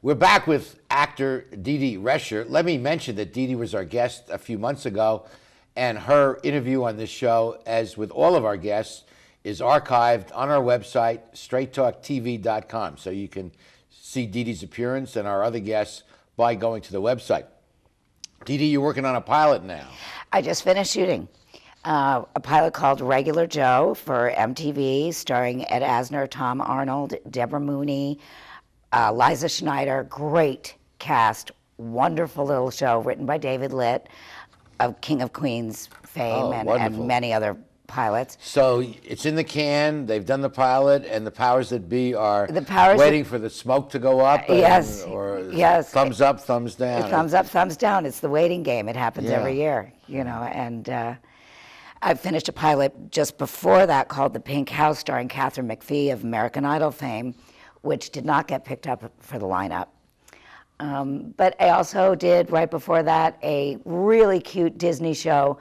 We're back with actor DeeDee Rescher. Let me mention that DeeDee was our guest a few months ago, and her interview on this show, as with all of our guests, is archived on our website, straighttalktv.com. So you can see DeeDee's appearance and our other guests by going to the website. DeeDee, you're working on a pilot now. I just finished shooting a pilot called Regular Joe for MTV, starring Ed Asner, Tom Arnold, Deborah Mooney, Liza Schneider. Great cast, wonderful little show written by David Litt of King of Queens fame and many other pilots. So it's in the can, they've done the pilot, and the powers that be are waiting for the smoke to go up? Yes. Yes. Thumbs up, thumbs down? Thumbs up, thumbs down. It's the waiting game. It happens every year, you know, and I finished a pilot just before that called The Pink House, starring Katharine McPhee of American Idol fame, which did not get picked up for the lineup. But I also did, right before that, a really cute Disney show,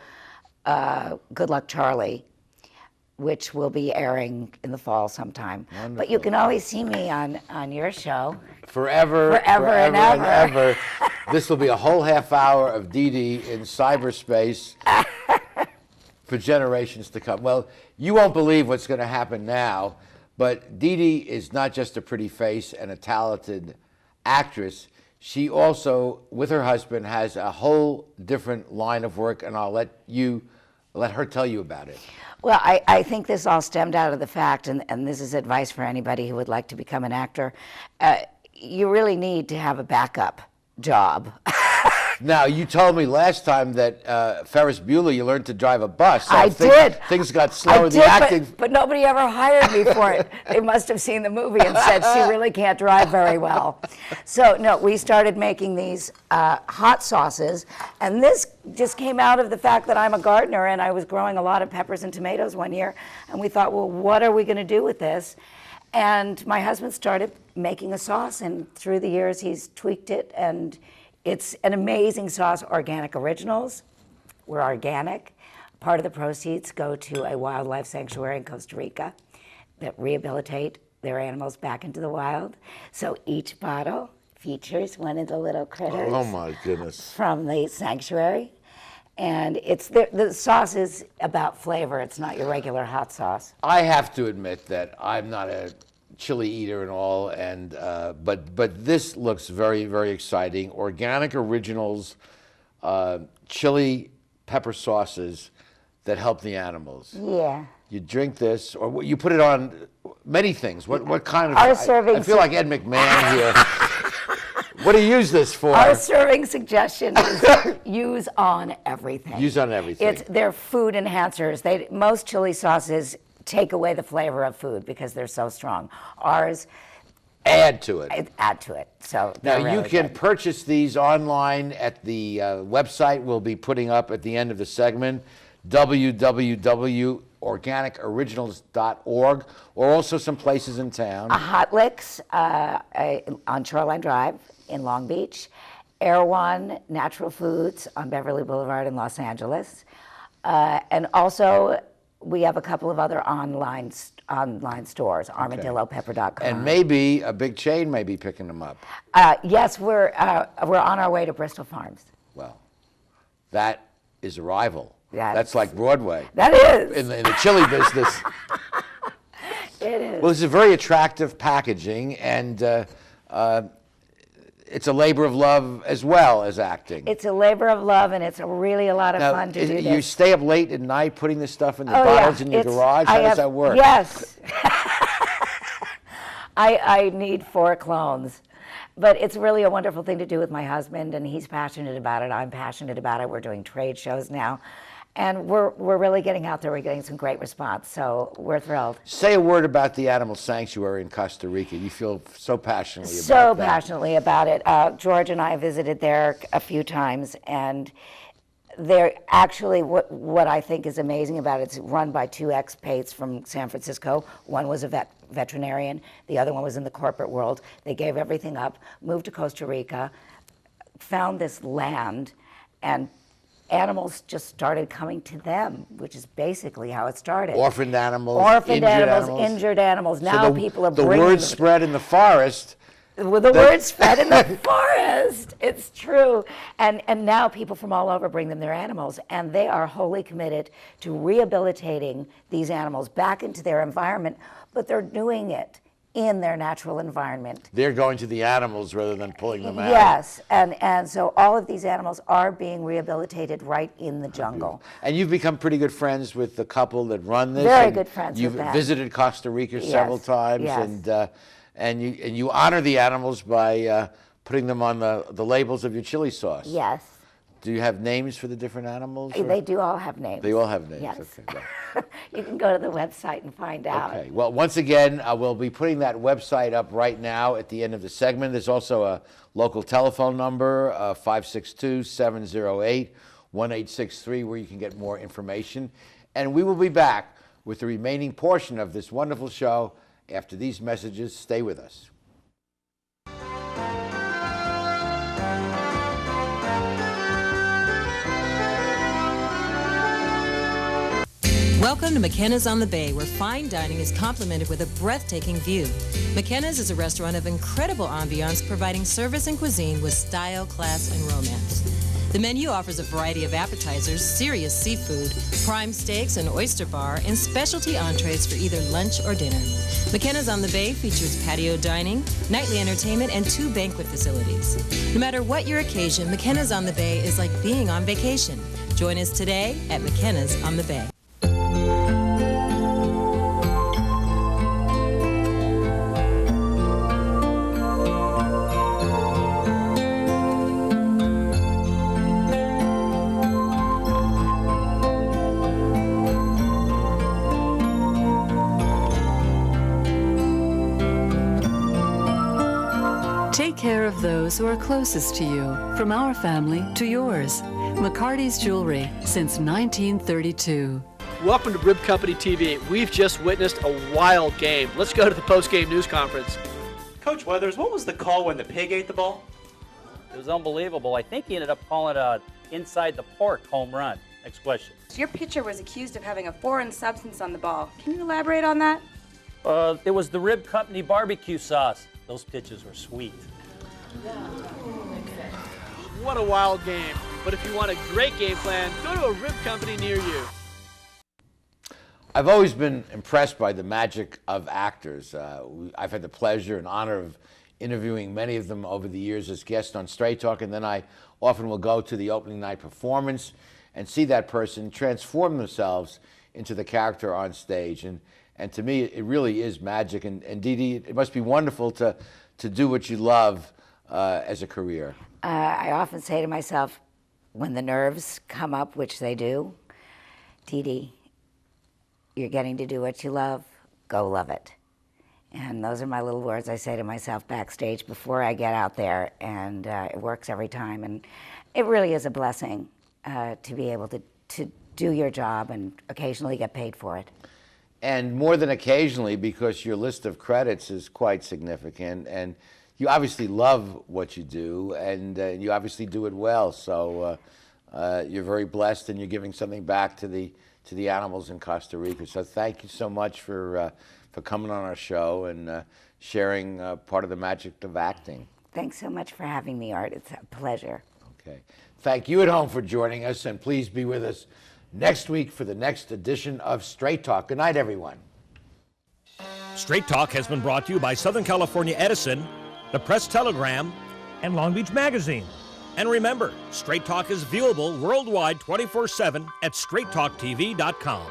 Good Luck Charlie, which will be airing in the fall sometime. Wonderful. But you can always see me on your show. Forever and ever. This will be a whole half hour of DeeDee in cyberspace for generations to come. Well, you won't believe what's going to happen now, but DeeDee is not just a pretty face and a talented actress. She also, with her husband, has a whole different line of work, and I'll let her tell you about it. Well, I think this all stemmed out of the fact, and this is advice for anybody who would like to become an actor, you really need to have a backup job. Now, you told me last time that Ferris Bueller, you learned to drive a bus. So I did. Things got slow in the acting. But nobody ever hired me for it. They must have seen the movie and said, she really can't drive very well. So, no, we started making these hot sauces, and this just came out of the fact that I'm a gardener, and I was growing a lot of peppers and tomatoes one year, and we thought, well, what are we going to do with this? And my husband started making a sauce, and through the years, he's tweaked it, and it's an amazing sauce, organic originals. We're organic. Part of the proceeds go to a wildlife sanctuary in Costa Rica that rehabilitate their animals back into the wild. So each bottle features one of the little critters. Oh my goodness. From the sanctuary. And it's the sauce is about flavor. It's not your regular hot sauce. I have to admit that I'm not a chili eater and all, and but this looks very, very exciting. Organic originals, chili pepper sauces that help the animals. Yeah. You drink this, or you put it on many things. What kind of? Our serving. I feel like Ed McMahon here. What do you use this for? Our serving suggestion is use on everything. Use on everything. They're food enhancers. Most chili sauces take away the flavor of food because they're so strong. Ours add to it. Add to it. So now really you can good. purchase these online at the website we'll be putting up at the end of the segment, www.organicoriginals.org, or also some places in town. Hot Licks on Shoreline Drive in Long Beach, Erewhon Natural Foods on Beverly Boulevard in Los Angeles, and also we have a couple of other online stores, armadillopepper.com. And maybe a big chain may be picking them up. Yes, we're on our way to Bristol Farms. Well, that is a rival. Yes. That's like Broadway. That is. In the chili business. It is. Well, this is a very attractive packaging, and it's a labor of love as well as acting. It's a labor of love, and it's really a lot of fun to do this. You stay up late at night putting this stuff in the bottles in your garage? How does that work? Yes. I need 4 clones. But it's really a wonderful thing to do with my husband, and he's passionate about it. I'm passionate about it. We're doing trade shows now. And we're really getting out there. We're getting some great response, so we're thrilled. Say a word about the animal sanctuary in Costa Rica. You feel so passionately about So that. passionately about it. George and I visited there a few times, and they're actually, what I think is amazing about it, it's run by 2 expats from San Francisco. One was a veterinarian. The other one was in the corporate world. They gave everything up, moved to Costa Rica, found this land, and animals just started coming to them, which is basically how it started. Orphaned animals, injured animals. Now so people are bringing the word them. spread in the forest Well, the word spread in the forest. It's true. And now people from all over bring them their animals, and they are wholly committed to rehabilitating these animals back into their environment, but they're doing it in their natural environment. They're going to the animals rather than pulling them out. Yes, and so all of these animals are being rehabilitated right in the jungle. And you've become pretty good friends with the couple that run this. Very good friends You've with them. visited Costa Rica several times, yes. and you honor the animals by putting them on the labels of your chili sauce. Yes. Do you have names for the different animals? They do all have names. They all have names. Yes. Okay. You can go to the website and find out. Okay. Well, once again, we'll be putting that website up right now at the end of the segment. There's also a local telephone number, 562-708-1863, where you can get more information. And we will be back with the remaining portion of this wonderful show after these messages. Stay with us. Welcome to McKenna's on the Bay, where fine dining is complemented with a breathtaking view. McKenna's is a restaurant of incredible ambiance, providing service and cuisine with style, class, and romance. The menu offers a variety of appetizers, serious seafood, prime steaks, an oyster bar, and specialty entrees for either lunch or dinner. McKenna's on the Bay features patio dining, nightly entertainment, and 2 banquet facilities. No matter what your occasion, McKenna's on the Bay is like being on vacation. Join us today at McKenna's on the Bay. Take care of those who are closest to you, from our family to yours. McCarty's Jewelry, since 1932. Welcome to Rib Company TV. We've just witnessed a wild game. Let's go to the post-game news conference. Coach Weathers, what was the call when the pig ate the ball? It was unbelievable. I think he ended up calling a inside the park home run. Next question. Your pitcher was accused of having a foreign substance on the ball. Can you elaborate on that? It was the Rib Company barbecue sauce. Those pitches were sweet. What a wild game. But if you want a great game plan, go to a Rib Company near you. I've always been impressed by the magic of actors. I've had the pleasure and honor of interviewing many of them over the years as guests on Straight Talk, and then I often will go to the opening night performance and see that person transform themselves into the character on stage. And to me, it really is magic. And DeeDee, it must be wonderful to do what you love as a career. I often say to myself, when the nerves come up, which they do, DeeDee, you're getting to do what you love, go love it. And those are my little words I say to myself backstage before I get out there, and it works every time. And it really is a blessing to be able to do your job and occasionally get paid for it. And more than occasionally, because your list of credits is quite significant, and you obviously love what you do, and you obviously do it well. So you're very blessed, and you're giving something back to the animals in Costa Rica. So thank you so much for coming on our show and sharing part of the magic of acting. Thanks so much for having me, Art. It's a pleasure. Okay. Thank you at home for joining us, and please be with us next week for the next edition of Straight Talk. Good night, everyone. Straight Talk has been brought to you by Southern California Edison, the Press Telegram, and Long Beach Magazine. And remember, Straight Talk is viewable worldwide 24/7 at straighttalktv.com.